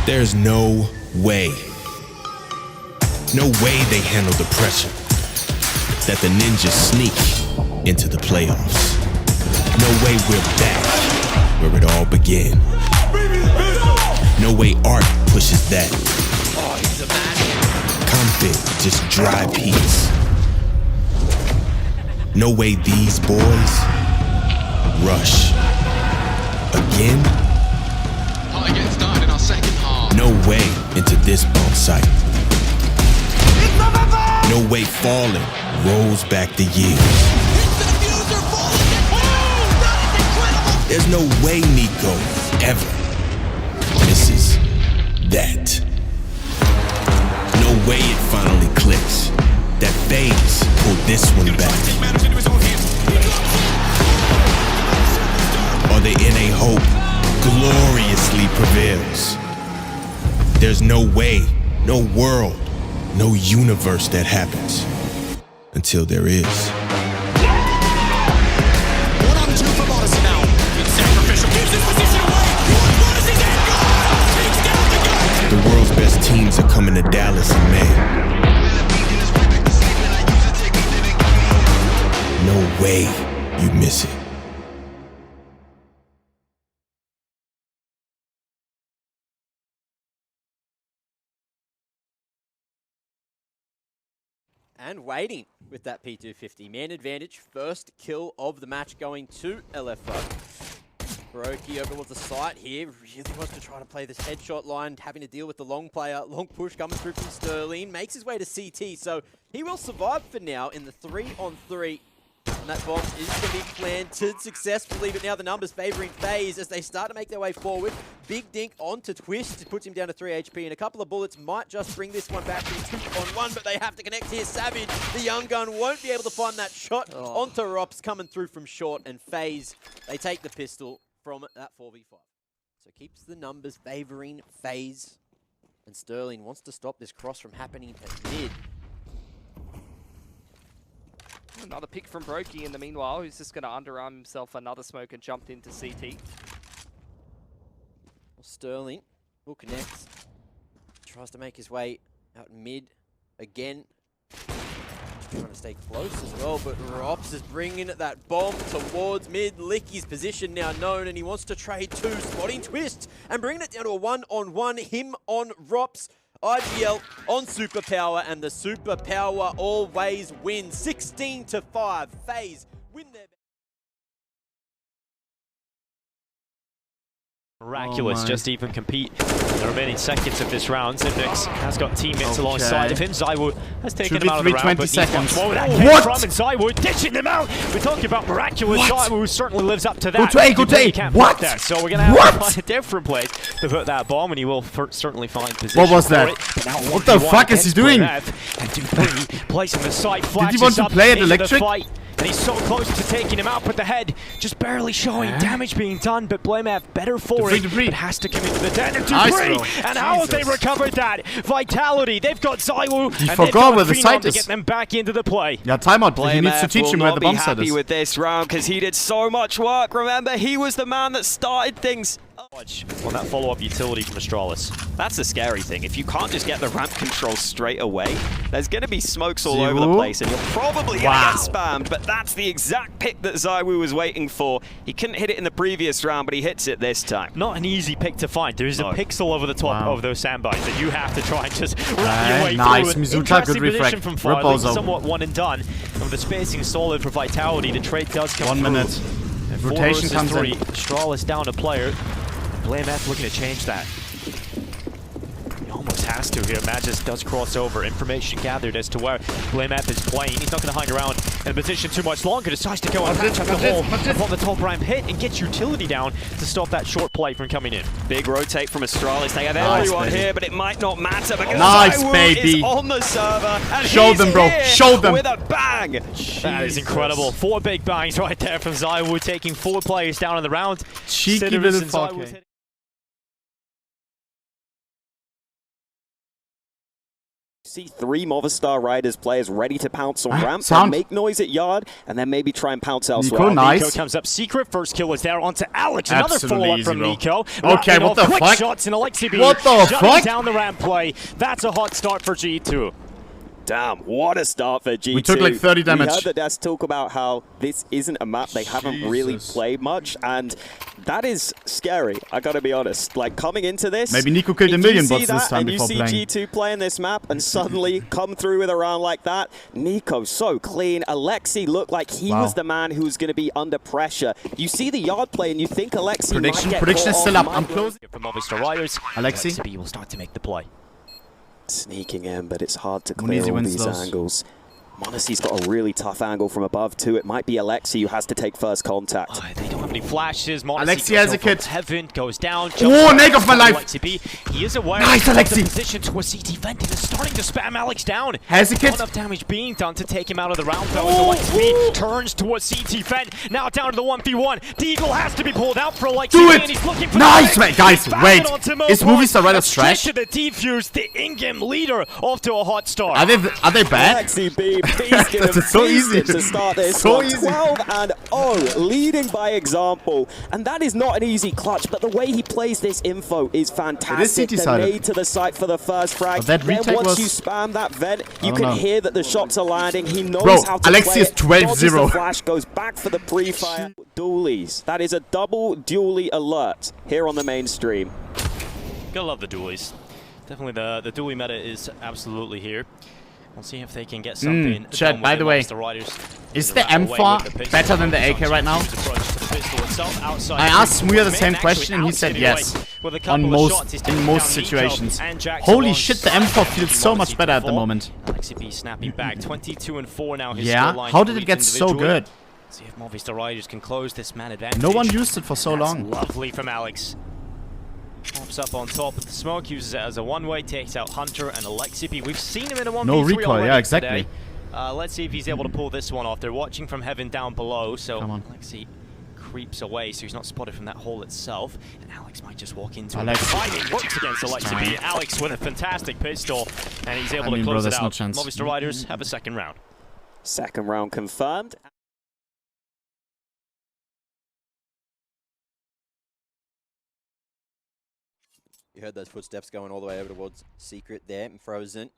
There's no way. No way they handle the pressure that the Ninjas sneak into the playoffs. No way we're back where it all began. No way art pushes that. Confit just dry peace. No way these boys rush again. Party gets started in our second half. No way into this bomb site. No way falling rolls back the years. There's no way Nico ever misses that. No way it finally clicks that FaZe pulled this one back. Or the NA hope gloriously prevails. There's no way, no world, no universe that happens until there is. The world's best teams are coming to Dallas in May. No way you miss it. And waiting with that P250. Man advantage, first kill of the match going to LFO. Brokey over with the site here, really wants to try to play this headshot line, having to deal with the long player, long push coming through from Sterling, makes his way to CT, so he will survive for now in the 3-on-3. And that bomb is going to be planted successfully, but now the numbers favouring FaZe as they start to make their way forward. Big dink onto Twist, puts him down to 3 HP, and a couple of bullets might just bring this one back to 2-on-1, but they have to connect here. Savage, the young gun, won't be able to find that shot onto Rops coming through from short, and FaZe, they take the pistol from that 4v5. So keeps the numbers favouring FaZe, and Sterling wants to stop this cross from happening at mid. Another pick from Brokey in the meanwhile, who's just going to underarm himself another smoke and jumped into CT. Well, Sterling will connect. Tries to make his way out mid again. Trying to stay close as well, but Rops is bringing that bomb towards mid. Licky's position now known, and he wants to trade two. Spotting Twist and bringing it down to a 1-on-1. Him on Rops. IGL on Superpower, and the Superpower always wins. 16-5. FaZe win their... Miraculous, just even compete in the remaining seconds of this round. Zimnix has got teammates alongside of him. Zywo has taken him out of the round, but seconds. What? And Zywo ditching them out. We're talking about Miraculous. Zywo certainly lives up to that. Go to A. What? So we're going to have to find a different place to put that bomb, and he will certainly find position. What was that? What the fuck is he doing? And Dupree placing the sight flash. Did he want to play at electric? And he's so close to taking him out, but the head just barely showing damage being done. But Blamev better for it, but has to commit to the dead. And Dupree, and how have they recovered that? Vitality, they've got Zywo, and forgot where the site to is. get them back into the play. Yeah, timeout. He needs to teach him where the bomb site is. Happy with this round because he did so much work. Remember, he was the man that started things. On that follow-up utility from Astralis. That's the scary thing. If you can't just get the ramp control straight away, there's going to be smokes all over the place, and you're probably going to get spammed. But that's the exact pick that Zywo was waiting for. He couldn't hit it in the previous round, but he hits it this time. Not an easy pick to find. There's a pixel over the top of those sandbags that you have to try and just wrap your way through. Mizuta, good reflect. From Farley, somewhat one and done. And with the spacing solid for Vitality, the trade does come 1 minute. And Rotation comes in. Astralis down a player. Blamev looking to change that. He almost has to here. Magis does cross over. Information gathered as to where Blamev is playing. He's not going to hang around in a position too much longer. Decides to go and patch up the hole upon the top ramp hit and gets utility down to stop that short play from coming in. Big rotate from Astralis. They have everyone here, but it might not matter because Zywo is on the server. And show them, bro. Show them. With a bang. That is incredible. 4 big bangs right there from Zywo, taking 4 players down in the round. Cheeky little fuck. See 3 Movistar Riders players ready to pounce on ramp, sound. make noise at yard, and then maybe try and pounce elsewhere. Nico, nice. Nico comes up secret. First kill is there onto Alex. Absolutely Another follow-up easy, from bro. Nico. Okay, Wrapping what the off quick fuck? shots in Alexi B. What the shutting fuck? down the ramp play. That's a hot start for G2. Damn, what a start for G2. We took like 30 damage. We heard the devs talk about how this isn't a map they haven't really played much, and that is scary, I gotta be honest. Like, coming into this... Maybe Nico killed a million bots this time before playing. And you see G2 playing this map and suddenly come through with a round like that. Nico so clean. Alexi looked like he was the man who was going to be under pressure. You see the yard play and you think Alexi might get Prediction is caught still off. up. I'm closing. From Movistar Riders, Alexi B will start to make the play. Sneaking in, but it's hard to clear Easy all wins these those. angles. Monesi's got a really tough angle from above too. It might be Alexi who has to take first contact. Oh, they don't have any flashes. Monesi Alexi has a kit. Heaven goes down. Oh, neck of my life. Alexi B. He is aware Nice, of Alexi. the position towards CT Vent. He is starting to spam Alex down. Has a kit. Not enough damage being done to take him out of the round though. As Alexi B turns towards CT Vent. Now down to the 1v1. Deagle has to be pulled out for Alexi Do B. it. And he's looking for Nice, the man. Guys, Found wait. it onto Is Mo Movistar Riders Straight trash? to the defuse, the in-game leader, off to a hot start. Are they bad? Alexi B beasting That's and so easy. feasting to start this So one. easy. 12-0, leading by example. And that is not an easy clutch, but the way he plays this info is fantastic. CT They're sided. made to the site for the first frag. But that Then retake once was- you spam that vent, you don't can know. hear that the shots are landing. He knows Bro, how to Alexi play is it. 12-0. Dodges the flash, goes back for the pre-fire. Dualies. That is a double dually alert here on the mainstream. Gotta love the dualies. Definitely the dually meta is absolutely here. We'll see if they can get something. Chad, done by with the it way, amongst riders. is They the wrap away M4 with the pistol. better than the AK right now? Approach to the pistol itself outside. I asked Muya the Man, same actually question and he said outside yes. away with a couple On of shots. He's in taking most down Nico situations. and Jackson Holy on shit, the M4 feels so much Monesi better at the before. moment. Alexi B snapping back. 22-4 now. His Yeah, scoreline how did for it each get so individual. good? See if Movistar Riders can close this man advantage. No one used it for so That's long. lovely from Alex. Pops up on top of the smoke, uses it as a one-way, takes out Hunter and Alexi B. We've seen him in a 1v3 No recoil, already yeah, exactly. today. Let's see if he's able to pull this one off. They're watching from heaven down below, so Come on. Alexi creeps away, so he's not spotted from that hole itself. And Alex might just walk into Alex. it. Timing works against Alexi B. Alex with a fantastic pistol, and he's able to bro, close it there's no out. chance. Movistar Riders have a second round. Second round confirmed. You heard those footsteps going all the way over towards Secret there, and Frozen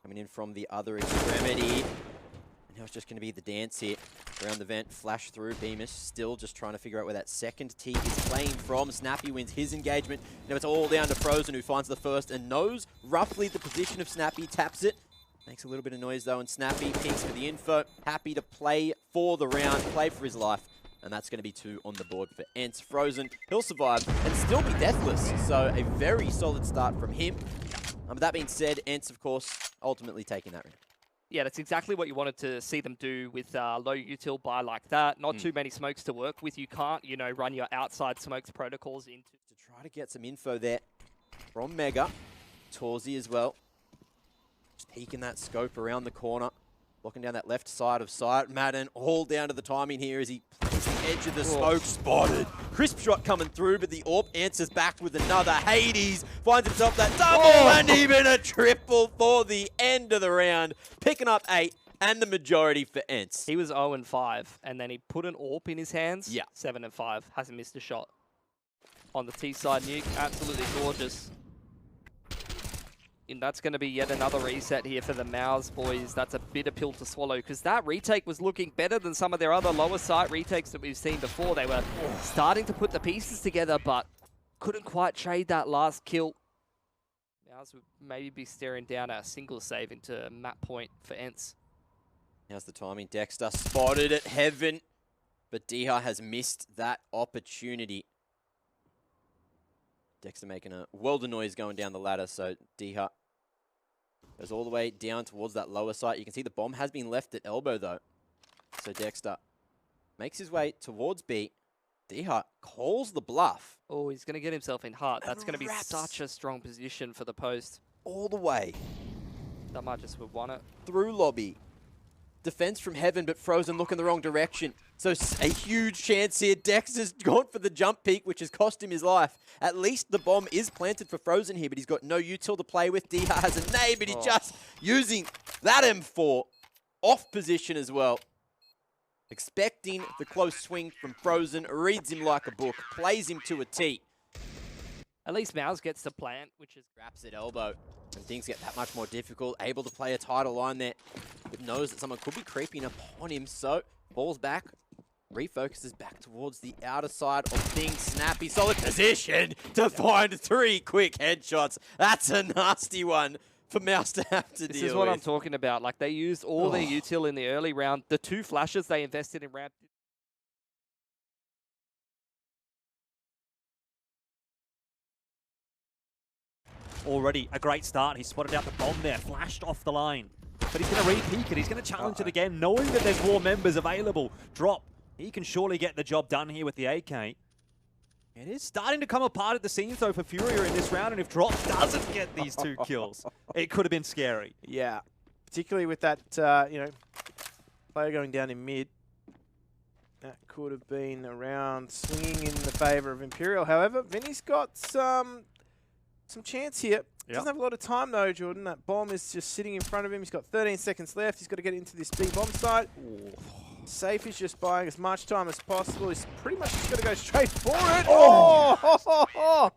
coming in from the other extremity. And now it's just going to be the dance here around the vent, flash through. Beamish still just trying to figure out where that second T is playing from. Snappy wins his engagement. Now it's all down to Frozen, who finds the first and knows roughly the position of Snappy, taps it. Makes a little bit of noise though, and Snappy peeks for the info. Happy to play for the round, play for his life. And that's going to be 2 on the board for Ents. Frozen, he'll survive and still be deathless. So a very solid start from him. But that being said, Ents, of course, ultimately taking that round. Yeah, that's exactly what you wanted to see them do with low util buy like that. Not too many smokes to work with. You can't, you know, run your outside smokes protocols into... To try to get some info there from Mega. Torzi as well. Just peeking that scope around the corner. Locking down that left side of sight. Madden all down to the timing here as he plays the edge of the smoke. Spotted. Crisp shot coming through, but the AWP answers back with another. Hades finds himself that double and even a triple for the end of the round. Picking up 8 and the majority for Ents. He was 0-5, and then he put an AWP in his hands. Yeah. 7-5. Hasn't missed a shot. On the T-side nuke, absolutely gorgeous. And that's going to be yet another reset here for the Mouse boys. That's a bitter pill to swallow, because that retake was looking better than some of their other lower site retakes that we've seen before. They were starting to put the pieces together, but couldn't quite trade that last kill. Mouse would maybe be staring down a single save into map point for Ents. Now's the timing. Dexter spotted at Heaven, but Diha has missed that opportunity. Dexter making a world of noise going down the ladder, so Diha goes all the way down towards that lower site. You can see the bomb has been left at elbow, though. So Dexter makes his way towards B. Diha calls the bluff. Oh, he's going to get himself in heart. That's going to be Wraps such a strong position for the post. all the way That might just have won it. through lobby. defense from heaven, but Frozen look in the wrong direction. So a huge chance here. Dex has gone for the jump peak, which has cost him his life. At least the bomb is planted for Frozen here, but he's got no util to play with. Diha has a nade, but he's just using that M4 off position as well. Expecting the close swing from Frozen, reads him like a book, plays him to a T. At least Mouse gets to plant, which is... Grabs at elbow, and things get that much more difficult. Able to play a tighter line there, but knows that someone could be creeping upon him, so falls back, refocuses back towards the outer side of things. Snappy, solid position to find 3 quick headshots. That's a nasty one for Mouse to have to deal with. This is what I'm talking about. Like, they used all their util in the early round. The 2 flashes they invested in ramp. Already a great start. He spotted out the bomb there, flashed off the line. But he's going to re-peek it. He's going to challenge it again, knowing that there's more members available. Drop. He can surely get the job done here with the AK. It is starting to come apart at the seams, though, for Furia in this round. And if Drop doesn't get these 2 kills, it could have been scary. Yeah, particularly with that, you know, player going down in mid. That could have been around swinging in the favour of Imperial. However, Vinny's got some chance here. Doesn't have a lot of time though, Jordan. That bomb is just sitting in front of him. He's got 13 seconds left. He's got to get into this B bomb site. Safe is just buying as much time as possible. He's pretty much just got to go straight for it. Oh!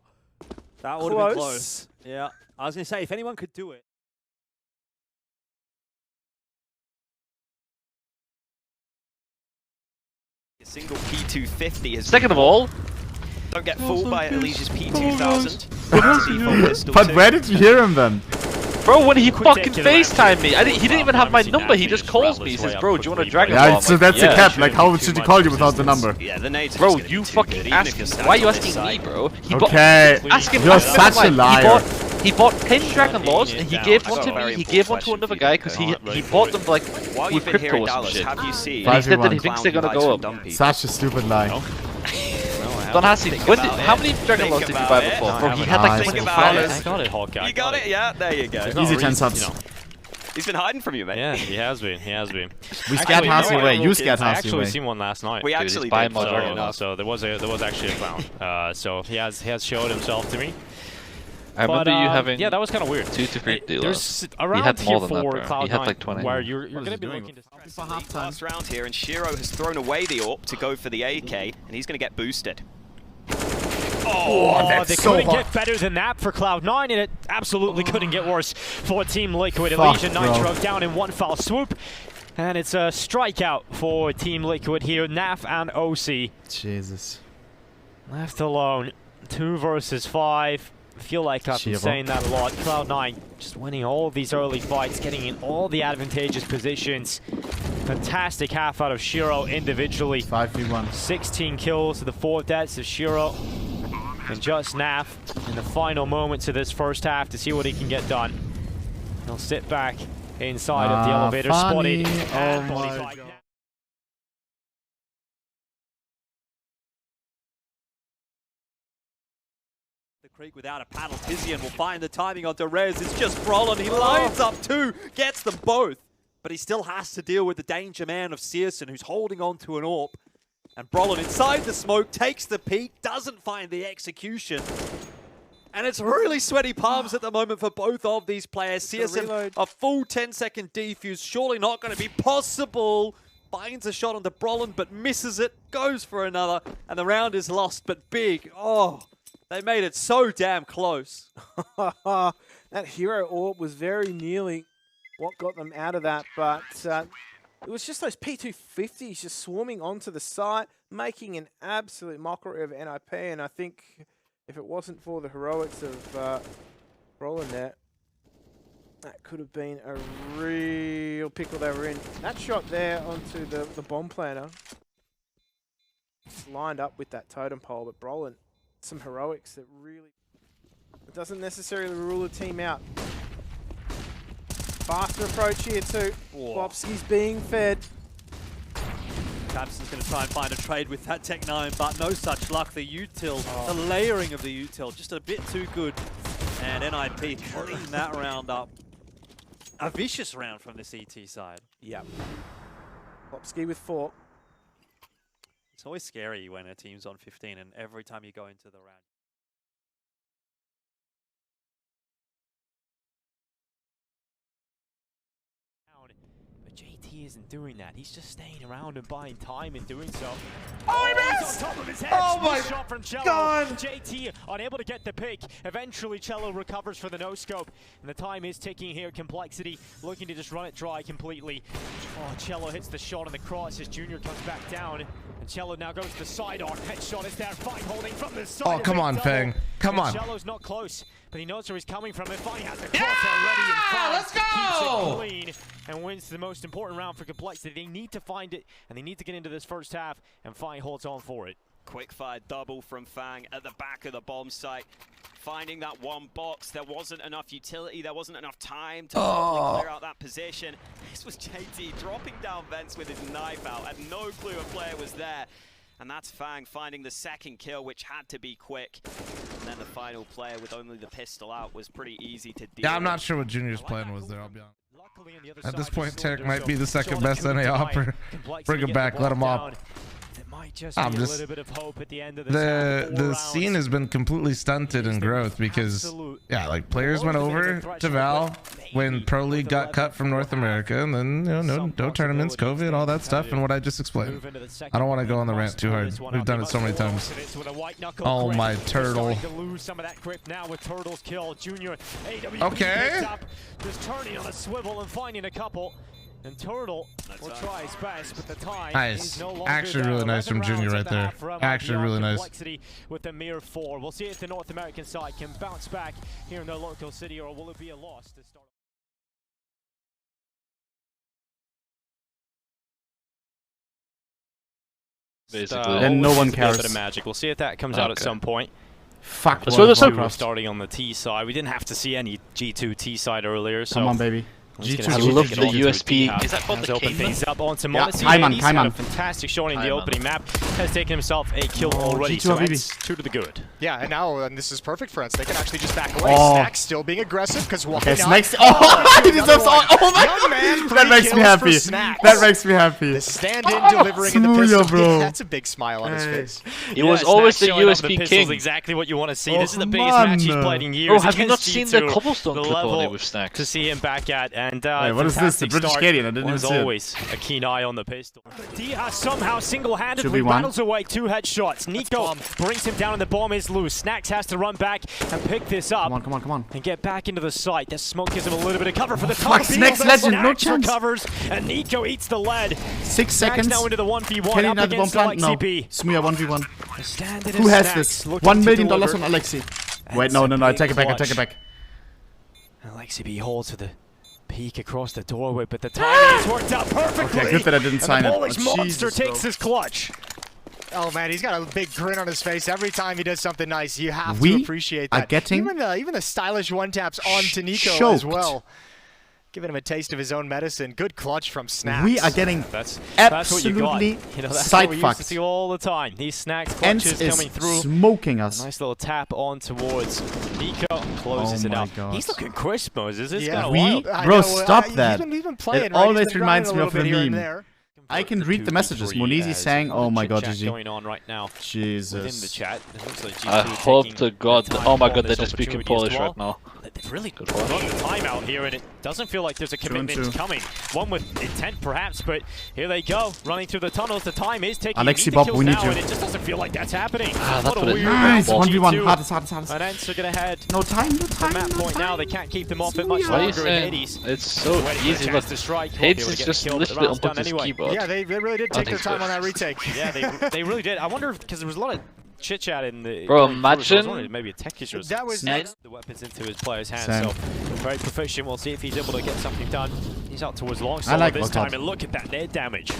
That would have been close. Yeah, I was going to say, if anyone could do it. A single P250 is... Second of all, don't get fooled by Alicia's P2000. But where did you hear him then? bro, when he fucking FaceTimed me, he didn't even have my number. He just calls me. He says, "Bro, do you want a Dragon Ball?" Yeah, so that's a cap. Like, how should he call you without the number? Yeah, the nades. Bro, you fucking ask. Why are you asking me, bro? Okay, you're such a liar. He bought 10 Dragon Laws and he gave one to me. He gave one to another guy because he bought them like with crypto or some shit. Have you seen? And he said that he thinks they're gonna go up. Such a stupid lie. Don Hassi, how many Dragon Laws did you buy before? Bro, he had like 25. I got it, Hawkeye. You got it? Yeah, there you go. Easy 10 subs. He's been hiding from you, mate. Yeah, he has been. He has been. We scared Hassi away. You scared I Hassi away. actually seen one last night. We actually buy did. more Dragon Laws. So there was actually a clown. So he has showed himself to me. I remember you having yeah, that was kind of weird. 2 to 3 dealers. There's around he had more than that, for bro. Cloud9 He had like 20. where you're going to be looking to Last round here, and Shiro has thrown away the AWP to go for the AK, and he's going to get boosted. Oh, they couldn't get better than that for Cloud9, and it absolutely couldn't get worse for Team Liquid. Elysian Nitro down in one foul swoop, and it's a strikeout for Team Liquid here. Naf and OC. Jesus. Left alone. 2 versus 5. I feel like I've been saying that a lot. Cloud9 just winning all of these early fights, getting in all the advantageous positions. Fantastic half out of Shiro individually. 5v1. 16 kills to the 4 deaths of Shiro. And just Naf in the final moments of this first half to see what he can get done. He'll sit back inside of the elevator, spotted. Oh my God. The creek without a paddle. Tizian will find the timing onto Rez. It's just Brolin. He lines up 2, gets them both. But he still has to deal with the danger man of Searson, who's holding on to an AWP. And Brolin inside the smoke, takes the peek, doesn't find the execution. And it's really sweaty palms at the moment for both of these players. Searson, a full 10-second defuse, surely not going to be possible. Finds a shot onto Brolin, but misses it, goes for another, and the round is lost, but big. Oh, they made it so damn close. That hero AWP was very nearly what got them out of that, but it was just those P250s just swarming onto the site, making an absolute mockery of NIP, and I think if it wasn't for the heroics of Brolin there, that could have been a real pickle they were in. That shot there onto the bomb planter, it's lined up with that totem pole, but Brolin, some heroics that really, it doesn't necessarily rule a team out. Faster approach here too. Bobski's being fed. Tabson's going to try and find a trade with that Tech-9, but no such luck. The util, the layering of the util, just a bit too good. And NIP clean that round up. a vicious round from the CT side. Yeah. Popski with 4. It's always scary when a team's on 15 and every time you go into the round. But JT isn't doing that. He's just staying around and buying time and doing so. Oh, he missed! On top of his head. Oh my shot from Cello. God. JT unable to get the pick. Eventually, Cello recovers for the no-scope. And the time is ticking here. Complexity looking to just run it dry completely. Oh, Cello hits the shot on the cross as Junior comes back down. And Cello now goes to the sidearm. Headshot is there. Fine holding from the side. Oh, come on, Fang. Come on. Cello's not close, but he knows where he's coming from. And Fine has the cross already. And let's go! Keeps it clean and wins the most important round for Complexity. They need to find it, and they need to get into this first half, and Fine holds on for it. Quick fire double from Fang at the back of the bomb site. Finding that one box, there wasn't enough utility, there wasn't enough time to properly clear out that position. This was JT dropping down vents with his knife out, had no clue a player was there. And that's Fang finding the second kill, which had to be quick. And then the final player with only the pistol out was pretty easy to deal Yeah, I'm not with. sure what Junior's plan was there, I'll be honest. Luckily, on the other At this side, point, just Tarek might be the second best NA opera. Complexity Bring him get back, the let him ball up. down. There might just I'm be just- a little bit of hope at the end of this half. The scene has been completely stunted in growth because, yeah, like players went over to Val when Pro League got cut from North America, and then, you know, no tournaments, COVID, all that stuff, and what I just explained. I don't want to go on the rant too hard. We've done it so many times. Oh, my turtle. To lose some of that grip now with Turtle's kill. Junior AWP Okay. picks up, just turning on a swivel and finding a couple. And Turtle will try his best, but the time Nice. is no longer Actually there. really nice from 11 Junior rounds right at the there. half from Actually IEM. really nice. Complexity with a mere 4. We'll see if the North American side can bounce back here in their local city, or will it be a loss to start? Basically. And no one A bit cares. of magic. We'll see if that comes out at Okay. some point. Fuck. Let's go this World of up. We're Warcraft. starting on the T side. We didn't have to see any G2 T side earlier, so Come on, baby. G2 I love the USP. Is that called the open Kingman? things up onto Yeah, Monacy. Kaiman, He's had a Kaiman. fantastic showing in the Kaiman. opening map. Has taken himself a kill Oh, already, G2 so Habibi. that's 2 to the good. Yeah, and now this is perfect for us. They can actually just back away. Oh. Snack still being aggressive because why Okay, not? Snakes. Oh, he deserves all. Oh my Young man, That makes me kills for happy. Snacks. That makes me happy. The stand-in delivering in the Smooya, pistol. bro. That's a big smile on his Hey. face. He was Yeah, always Snack the showing off USP pistol's king. exactly what you want to see. Oh, This is the come biggest match he's on. played in years. Bro, have you not against seen G2. the cobblestone The clip on it level with Snacks? to see him back at, and Wait, what is this? The fantastic British start. Canadian? I didn't even As see it. always, a keen eye on the pistol. Dia somehow single-handedly 2v1. battles away 2 headshots. Nico brings him down and the bomb is loose. Snacks has to run back and pick this up. Come on, come on, come on. And get back into the site. That smoke gives him a little bit of cover for the fuck, top. Snacks field, legend, and no Snacks chance. recovers, and Nico eats the lead. 6 Snacks seconds. now into the 1v1 Can he up not bomb against plant? No. LXCB. Smooya 1v1. Standard Who is has Snacks, this? looking $1 to million deliver. on Alexi. And Wait, it's no, a no, no. I big take it back. I take clutch. it back. LXCB holds with the peek across the doorway, but the timing has worked out perfectly. Okay, good that I didn't and sign the it. Polish Oh, monster Jesus, takes bro. his clutch. Oh man, he's got a big grin on his face every time he does something nice. You have to We appreciate are that. getting even the stylish one taps onto Nico as choked. well, giving him a taste of his own medicine. Good clutch from Snacks. We are getting That's absolutely what you got. You know, that's side what we used to fucked. see all the time. These Snacks Ents clutches is coming through. smoking us. Nice little tap on towards Nico. Closes Oh it my out. God. He's looking crisp, Moses. It's Yeah, got a we- while. I Bro, know, stop that. He's been playing, It right? He's always been reminds grinding me a of little the bit here and meme. there. I can read the messages. Munizi saying, "Oh my God, GG." going on right now within the Jesus. chat. It looks like I G2 hope taking to God. the time Oh my on God, they're this just speaking opportunity as Polish well. right now. They've really Good got work. the timeout here, and it doesn't feel like there's a commitment 2-2. coming. One with intent, perhaps, but here they go, running through the tunnels. The time is ticking. Alexi Need the Bob, kills we need now, you. and it just doesn't feel like that's happening. Ah, What that's a what it- weird Nice. round for 1v1. G2. Hardest, hardest, hardest. And Ents are going to head No time, no to time. the map no point time. now. They can't keep them off it much Why are you longer in saying Hades. it's so Waiting for a easy? chance Look, to strike. Won't be Hades able to is get the just kill, but the literally round's on done his anyway. keyboard. Yeah, they really did take their time on that retake. Yeah, they really did. I wonder because there was a lot of chit chat in the. Bro, going through, so I was imagine- wondering maybe a tech issue. Or That was Snacks. the weapons into his player's hands. Same. So very proficient. We'll see if he's able to get something done. He's out towards long I solo like this Volkov. time, and look at that net damage.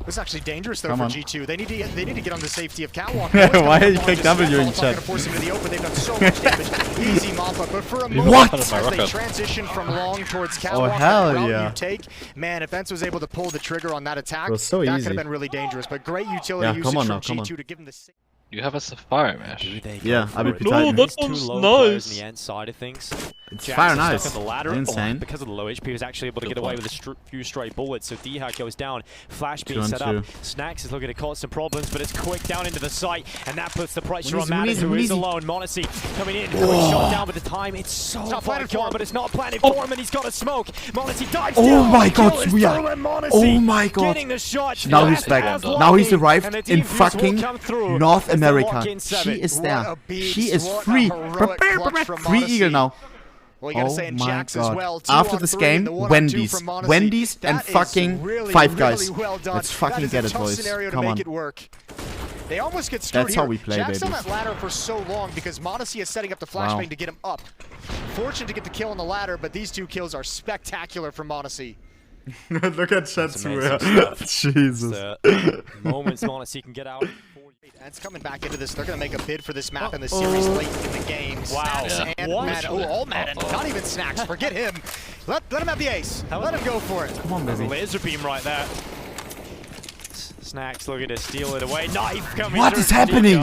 It's actually dangerous though Come for on. G2. They need to get on the safety of Catwalk. Why are you pick W in Not chat? gonna force him to the open. They've done so much damage. Easy mop up, but for a moment, What? as they transition from long towards Catwalk, Oh, hell that route yeah. you take, man, if Ents was able to pull the trigger on that attack, It was so that could easy. have been really dangerous. But great utility Yeah, usage come on from now, come on. G2 to give him the. You have a Sapphire Mesh. Do they Yeah, go I for will it? be tight. No, that These two one's low players nice. in the end side of things. It's Jack's fire stuck nice. on the ladder. Insane. Because of the low HP, he was actually able to get away with a few stray bullets. So D-Hack goes down. Flash being set up. Snacks is looking to cause some problems, but it's quick down into the site, and that puts the pressure on Madden, who is alone. Monacy coming in, shot down with the time. It's so far gone, but it's not planted for him, and he's got a smoke. Monacy dives down. Oh my god, oh my god. Getting the shot. Now he's back. Now he's arrived in fucking North America. She is there. She is free. Free Eagle now. Well, you gotta say in Jax as well. After this game, Wendy's and fucking Five Guys. Let's fucking get it, boys. Come on. They almost get screwed. That's how we play, Jack's baby. on that ladder for so long because Monacy is setting up the flashbang to get him up. Fortunate to get the kill on the ladder, but these 2 kills are spectacular from Monacy. Look at Chatsuya. Jesus. Moments Monacy can get out. That's coming back into this. They're going to make a bid for this map in the series late in the game. Wow. Snacks and Madden. Oh, all Madden. Not even Snacks. Forget him. Let him have the ace. Let him go for it. Come on, baby. Laser beam right there. Snacks looking to steal it away. Knife coming What is happening?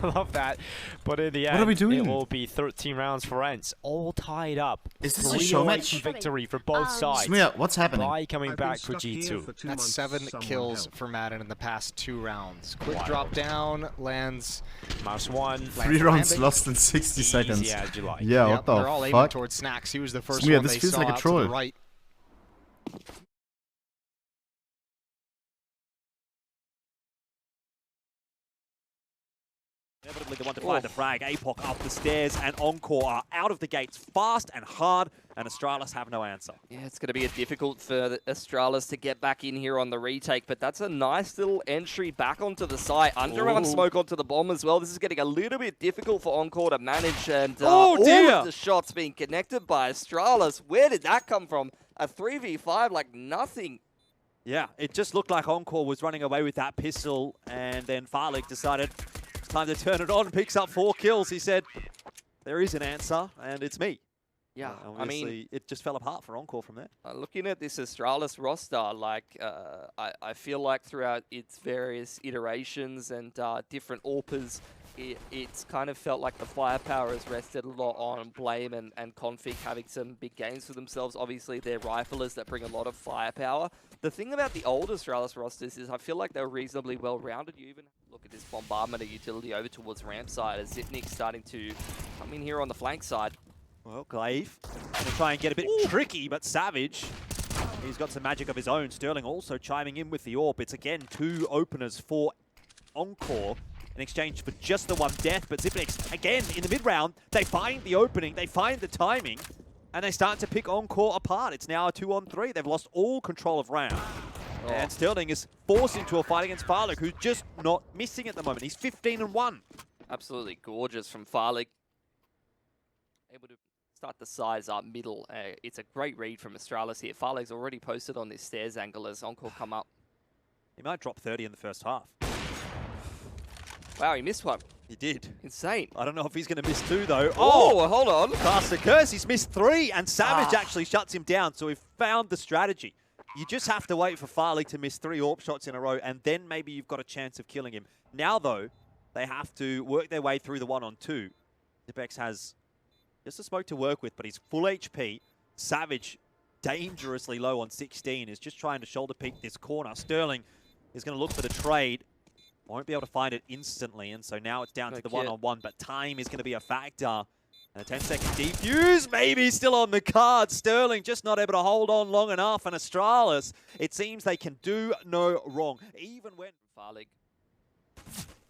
Love that. But in the end, what are we doing? It will be 13 rounds for Ents, all tied up. Is this a show match? Victory for both sides. Smia, what's happening? Bly coming back for G2. That's 7 kills for Madden in the past 2 rounds. Quick drop down, lands. Mouse 1. 3 rounds lost in 60 seconds. Yeah, July. Yeah, what the They're all aiming towards Snacks. He was the first one this they feels saw like a out troll. to the right. Inevitably the one to find the frag. APOC up the stairs, and Encore are out of the gates fast and hard, and Astralis have no answer. Yeah, it's going to be difficult for Astralis to get back in here on the retake, but that's a nice little entry back onto the site. Underground smoke onto the bomb as well. This is getting a little bit difficult for Encore to manage, and all of the shots being connected by Astralis. Where did that come from? A 3v5 like nothing. Yeah, it just looked like Encore was running away with that pistol, and then Farlik decided it's time to turn it on, picks up 4 kills. He said, there is an answer, and it's me. Yeah, I mean, it just fell apart for Encore from there. Looking at this Astralis roster, like I feel like throughout its various iterations and different AWPers, it's kind of felt like the firepower has rested a lot on Blame and Config having some big games for themselves. Obviously, they're riflers that bring a lot of firepower. The thing about the old Astralis rosters is I feel like they're reasonably well-rounded. You even look at this bombardment of utility over towards ramp side as Zipnik's starting to come in here on the flank side. Well, Glaive going to try and get a bit tricky, but Savage, he's got some magic of his own. Sterling also chiming in with the AWP. It's again 2 openers for Encore in exchange for just the 1 death, but Zipnik's again in the mid-round. They find the opening, they find the timing, and they start to pick Encore apart. It's now a 2-on-3. They've lost all control of round. And Sterling is forced into a fight against Farlik, who's just not missing at the moment. He's 15-1. Absolutely gorgeous from Farlik. Able to start the size up middle. It's a great read from Astralis here. Farlik's already posted on this stairs angle as Encore come up. He might drop 30 in the first half. Wow, he missed one. He did. Insane. I don't know if he's going to miss 2, though. Oh, hold on. Cast the curse. He's missed 3, and Savage actually shuts him down. So we've found the strategy. You just have to wait for Farley to miss 3 AWP shots in a row, and then maybe you've got a chance of killing him. Now, though, they have to work their way through the 1-on-2. Zipex has just a smoke to work with, but he's full HP. Savage, dangerously low on 16, is just trying to shoulder peek this corner. Sterling is going to look for the trade. Won't be able to find it instantly, and so now it's down to the 1-on-1, but time is going to be a factor. And a 10-second defuse, maybe still on the card. Sterling just not able to hold on long enough, and Astralis, it seems they can do no wrong. Even when Farlig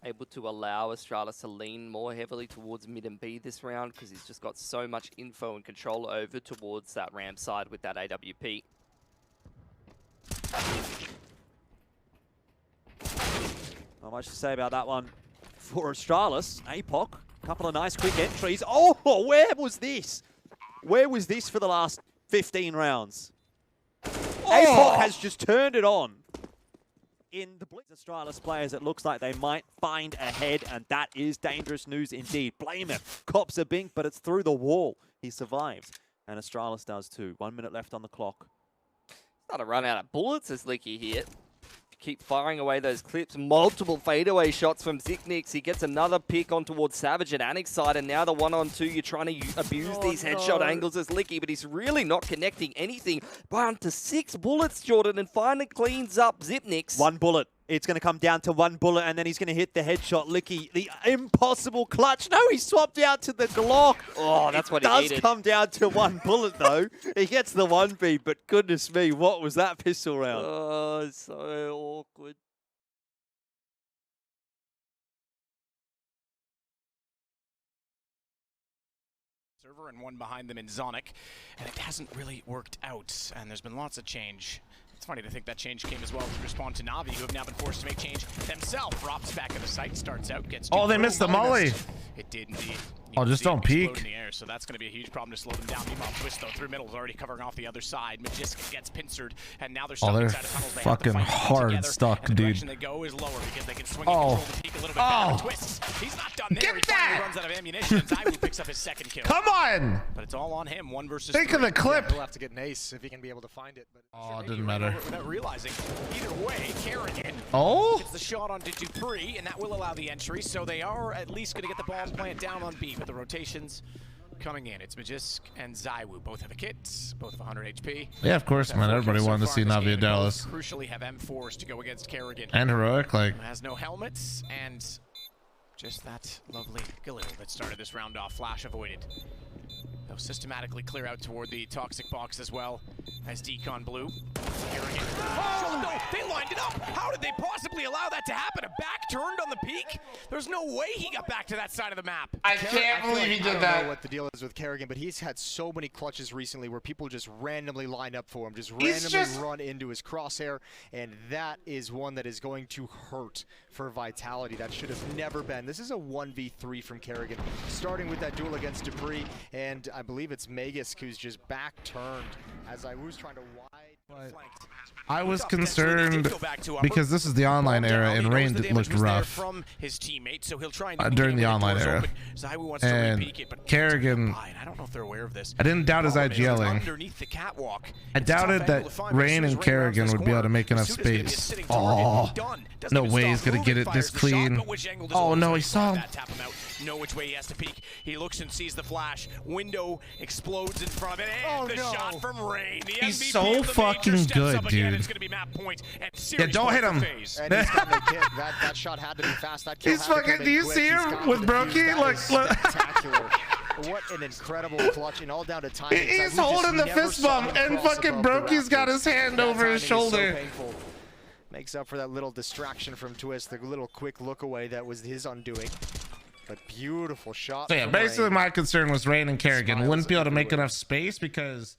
able to allow Astralis to lean more heavily towards mid and B this round, because he's just got so much info and control over towards that ramp side with that AWP. Not much to say about that one for Astralis. APOC, a couple of nice quick entries. Oh, where was this? Where was this for the last 15 rounds? APOC has just turned it on. In the blitz, Astralis players, it looks like they might find a head, and that is dangerous news indeed. Blame him. Cops a bink, but it's through the wall. He survives, and Astralis does too. 1 minute left on the clock. Not a run out of bullets as Licky here. keep firing away those clips. Multiple fadeaway shots from Zipnix. He gets another pick on towards Savage and Anix side, and now the 1-on-2. You're trying to abuse these headshot angles as Licky, but he's really not connecting anything. 1 to 6 bullets, Jordan, and finally cleans up Zipnix. 1 bullet. It's going to come down to 1 bullet, and then he's going to hit the headshot. Licky, the impossible clutch. No, he swapped out to the Glock. Oh, that's what he needed. It does come down to 1 bullet, though. He gets the 1B, but goodness me, what was that pistol round? Oh, so awkward. Server and one behind them in Zonic, and it hasn't really worked out, and there's been lots of change. It's funny to think that change came as well to respond to Na'Vi, who have now been forced to make change themselves. Drops back at the site, starts out, gets... Oh, they missed the molly. It did indeed. Oh, just don't peek. In the air, so that's going to be a huge problem to slow them down. Meanwhile, Twist, though, through middle is already covering off the other side. Magisk gets pincered, and now they're stuck inside of tunnels. They fucking hard stuck, and the dude. direction they go is lower because they can swing and control the peak a little bit better. Twist, he's not done there. Get he that! runs out of ammunition, and Zywoo picks up his second kill. Come on! But it's all on him, 1 versus 3. Think of the clip. He'll have to get an ace if he can be able to find it. But Oh, it didn't matter. Without realizing, either way, Kerrigan gets the shot onto Dupree, and that will allow the entry. So they are at least going to get the bomb plant down on B, but the rotations coming in. It's Magisk and Zywoo. Both have a kit, both have 100 HP. Yeah, of course, man. Everybody wanted to see Na'Vi Dallas. Crucially, have M4s to go against Kerrigan. And Heroic, like. Has no helmets, and just that lovely Galil that started this round off. Flash avoided. They'll systematically clear out toward the toxic box as well as Decon Blue. Kerrigan. Oh, no! They lined it up! How did they possibly allow that to happen? A back turned on the peak? There's no way he got back to that side of the map. I can't believe he did I don't that. know what the deal is with Kerrigan, but he's had so many clutches recently where people just randomly line up for him, just randomly run into his crosshair, and that is one that is going to hurt for Vitality. That should have never been. This is a 1v3 from Kerrigan, starting with that duel against Dupree, and I believe it's Magisk who's just back turned as Iwu's trying to wide flank. I was concerned because this is the online era and Rain looked rough from his teammate, so he'll try and during the online era. And Kerrigan, I don't know if they're aware of this. I didn't doubt his IGLing. Underneath the catwalk. I doubted that Rain and Kerrigan would be able to make enough space. Oh, no way he's gonna get it this clean. Oh no, he saw him. Know which way he has to peek. He looks and sees the flash. Window explodes in front of it, and the shot from Rain. The He's MVP so of the fucking major steps good, up again. dude. It's gonna be map point and Yeah, don't hit him. And he's got the kick. That shot had to be fast. That kill He's had to fucking. come Do in you quick. see He's him got with the Brokey? defuse. That is Look. spectacular. What an incredible clutch, and all down to time. He's holding the fist bump, and fucking Brokey's got his hand over his shoulder. Makes up for that little distraction from Twist, the little quick look away that was his undoing. But beautiful shot. So yeah, basically my concern was Rain and Kerrigan wouldn't be able to make enough space because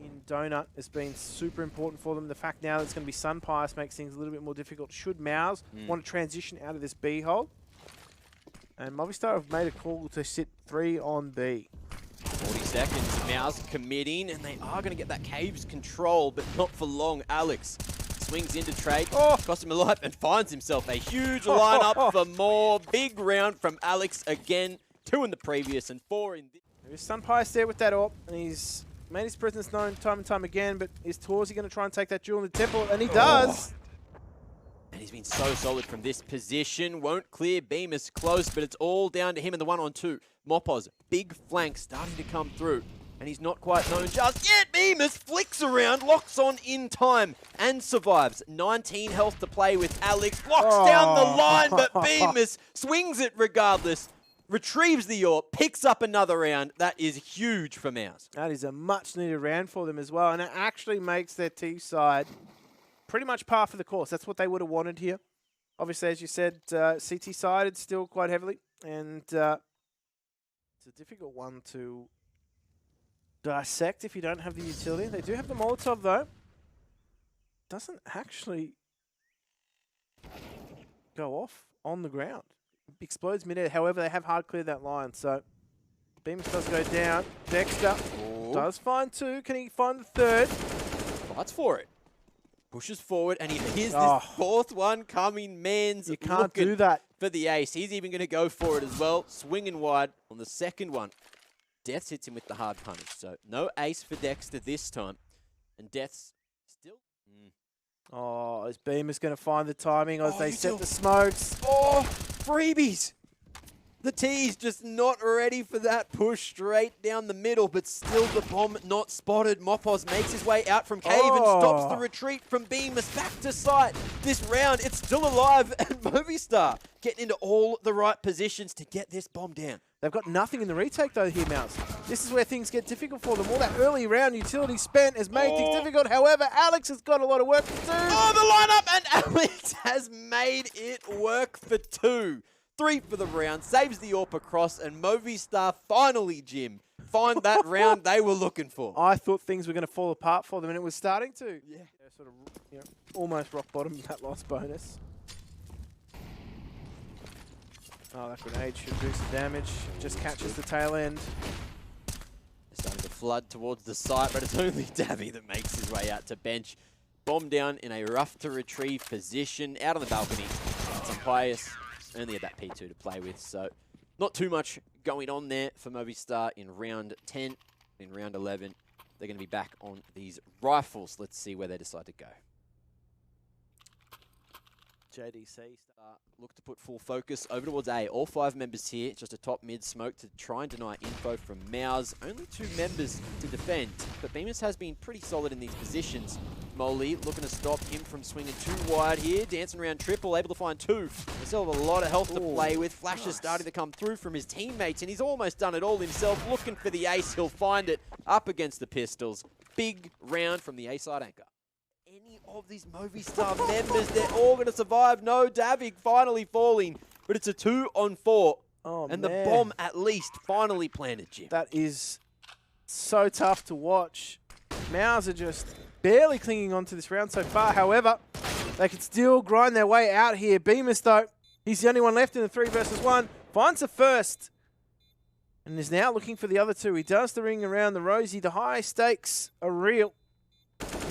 in Donut has been super important for them. The fact now that it's going to be Sun Pius makes things a little bit more difficult. Should Mouse want to transition out of this B hole? And Movistar have made a call to sit 3 on B. 40 seconds, Mouse committing, and they are going to get that Caves control, but not for long. Alex swings into trade, costs him a life, and finds himself a huge lineup for more. Big round from Alex again. 2 in the previous and 4 in this. There's Sun Pius there with that AWP, and he's made his presence known time and time again, but is Torsi going to try and take that duel in the temple? And he does! And he's been so solid from this position. Won't clear Bemis close, but it's all down to him in the 1-on-2. Mopoz, big flank starting to come through. And he's not quite known just yet. Bemis flicks around, locks on in time, and survives. 19 health to play with Alex. Locks down the line, but Bemis swings it regardless. Retrieves the AWP, picks up another round. That is huge for Mouse. That is a much needed round for them as well. And it actually makes their T side pretty much par for the course. That's what they would have wanted here. Obviously, as you said, CT sided still quite heavily. And it's a difficult one to dissect if you don't have the utility. They do have the Molotov, though. Doesn't actually go off on the ground. Explodes midair. However, they have hard cleared that line. So Bemis does go down. Dexter does find 2. Can he find the 3rd? Fights for it. Pushes forward, and he hears this 4th one coming. Man's you can't do that for the ace. He's even going to go for it as well. Swinging wide on the 2nd one. Deaths hits him with the hard punish. So no ace for Dexter this time. And Death's still... Oh, is Beamer's going to find the timing as they set the smokes? Oh, freebies! The T's just not ready for that push straight down the middle, but still the bomb not spotted. Mopos makes his way out from cave and stops the retreat from Bemis back to site. This round, it's still alive, and Movistar getting into all the right positions to get this bomb down. They've got nothing in the retake though here, Mouse. This is where things get difficult for them. All that early round utility spent has made things difficult. However, Alex has got a lot of work to do. Oh, the lineup, and Alex has made it work for 2. 3 for the round, saves the AWP across, and Movistar finally, Jim, find that round they were looking for. I thought things were going to fall apart for them, and it was starting to. Yeah. Sort of, almost rock bottom in that loss bonus. Oh, that grenade should do some damage. Just catches the tail end. They're starting to flood towards the site, but it's only Davy that makes his way out to bench. Bomb down in a rough to retrieve position, out on the balcony. Some Pius. Only had that P2 to play with, so not too much going on there for Movistar in round 10. In round 11, they're going to be back on these rifles. Let's see where they decide to go. JDC look to put full focus over towards A. All 5 members here, just a top mid smoke to try and deny info from Mouse. Only 2 members to defend, but Bemis has been pretty solid in these positions. Molly looking to stop him from swinging too wide here. Dancing around triple, able to find 2. They still have a lot of health to play with. Flashes starting to come through from his teammates, and he's almost done it all himself. Looking for the ace, he'll find it up against the pistols. Big round from the A-side anchor. Any of these Movistar members, they're all going to survive. No, Davig finally falling, but it's a 2-on-4. Oh, and man. the bomb at least finally planted, Jim. That is so tough to watch. Mouse are just barely clinging on to this round so far. However, they can still grind their way out here. Bemis, though, he's the only one left in the 3 versus 1. Finds the first and is now looking for the other 2. He does the ring around the Rosie. The high stakes are real.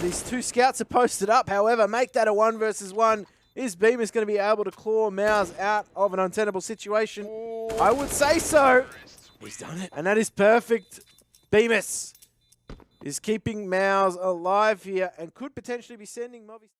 These 2 scouts are posted up, however, make that a 1 versus 1. Is Bemis going to be able to claw Mouse out of an untenable situation? I would say so. He's done it. And that is perfect. Bemis is keeping Mouse alive here and could potentially be sending Movistar.